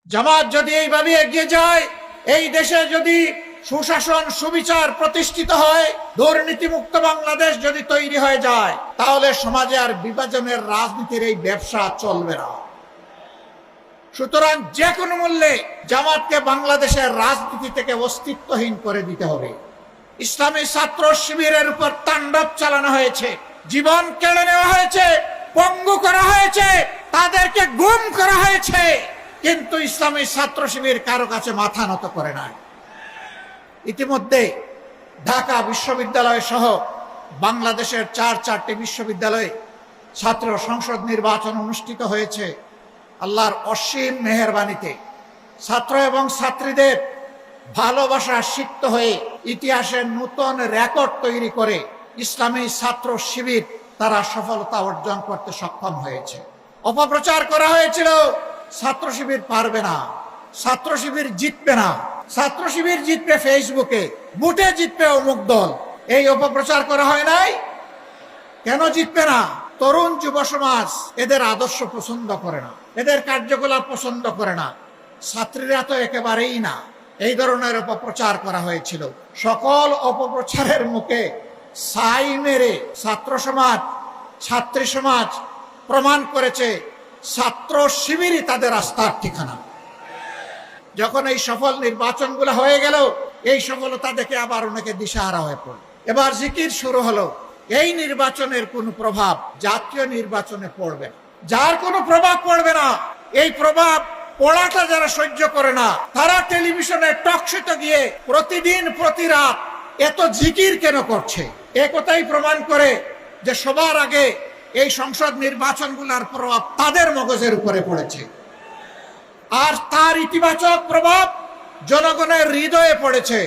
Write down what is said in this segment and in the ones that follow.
জামাত যদি এইভাবে এগিয়ে যায়, এই দেশে যদি সুশাসন সুবিচার প্রতিষ্ঠিত হয়, দুর্নীতিমুক্ত বাংলাদেশ যদি তৈরি হয়ে যায়, তাহলে সমাজে আর বিভাজনের রাজনীতির এই ব্যবসা চলবে না। সুতরাং যে কোনো মূল্যে জামাতকে বাংলাদেশের রাজনীতি থেকে অস্তিত্বহীন করে দিতে হবে। ইসলামী ছাত্র শিবিরের উপর তাণ্ডব চালানো হয়েছে, জীবন কেড়ে নেওয়া হয়েছে, পঙ্গু করা হয়েছে, তাদেরকে গুম করা হয়েছে, কিন্তু ইসলামী ছাত্র শিবির কারো কাছে মাথা নত করে নাই। ইতিমধ্যে ঢাকা বিশ্ববিদ্যালয় সহ বাংলাদেশের চারটি বিশ্ববিদ্যালয়ে ছাত্র সংসদ নির্বাচন অনুষ্ঠিত হয়েছে। আল্লাহর অসীম মেহেরবানিতে ছাত্র এবং ছাত্রীদের ভালোবাসা সিক্ত হয়ে ইতিহাসের নতুন রেকর্ড তৈরি করে ইসলামী ছাত্র শিবির তারা সফলতা অর্জন করতে সক্ষম হয়েছে। অপপ্রচার করা হয়েছিল ছাত্র শিবির পারবে না, ছাত্র শিবির জিতবে না, ছাত্র শিবির জিতবে ফেসবুকে, বুটে জিতবে অমুক দল। এই অপপ্রচার করা হয় নাই। কেন জিতবে না? তরুণ যুব সমাজ এদের আদর্শ পছন্দ করে না, এদের কার্যকলাপ পছন্দ করে না, ছাত্রীরা তো একেবারেই না। এই ধরনের অপপ্রচার করা হয়েছিল। সকল অপপ্রচারের মুখে ছাই মেরে ছাত্র সমাজ, ছাত্রী সমাজ প্রমাণ করেছে ছাত্র শিবিরই তাদের আস্থার ঠিকানা। যখন এই সফল নির্বাচনগুলো হয়ে গেল, এই সফলতা দেখে আবার অনেকে দিশাহারা হয়ে পড়ল। এবার জিকির শুরু হলো। এই নির্বাচনের কোনো প্রভাব জাতীয় নির্বাচনে পড়বে না। যার কোনো প্রভাব পড়বে না, এই প্রভাব পড়াটা যারা সহ্য করে না, তারা টেলিভিশনে টকশোতে গিয়ে প্রতিদিন প্রতি রাত এত জিকির কেন করছে? এ কথাই প্রমাণ করে যে সবার আগে এই সংসদ নির্বাচনগুলোর প্রভাব তাদের মগজের উপরে পড়েছে, আর তার ইতিবাচক প্রভাব জনগণের হৃদয়ে পড়েছে।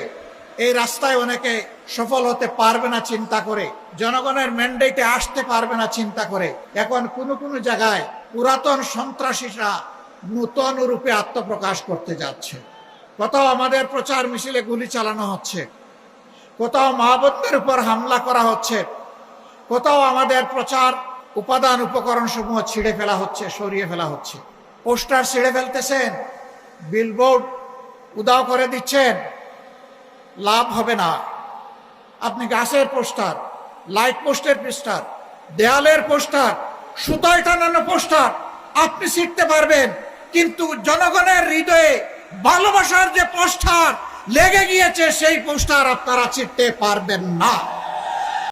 এই রাস্তায় অনেকে সফল হতে পারবে না চিন্তা করে, জনগণের ম্যান্ডেটে আসতে পারবে না চিন্তা করে এখন কোনো কোনো জায়গায় পুরাতন সন্ত্রাসীরা নূতন রূপে আত্মপ্রকাশ করতে যাচ্ছে। কোথাও আমাদের প্রচার মিছিলে গুলি চালানো হচ্ছে, কোথাও মা বোনদের উপর হামলা করা হচ্ছে, কোথাও আমাদের প্রচার উপাদান উপকরণ সমূহ ছিঁড়ে ফেলা হচ্ছে, সরিয়ে ফেলা হচ্ছে। পোস্টার ছিঁড়ে ফেলতেছেন, বিলবোর্ড উদাও করে দিচ্ছেন, লাভ হবে না। আপনি গাছের পোস্টার, লাইট পোস্টের পোস্টার, দেয়ালের পোস্টার, সুতায় টানানো পোস্টার আপনি ছিঁড়তে পারবেন, কিন্তু জনগণের হৃদয়ে ভালোবাসার যে পোস্টার লেগে গিয়েছে সেই পোস্টার আপনারা ছিঁড়তে পারবেন না।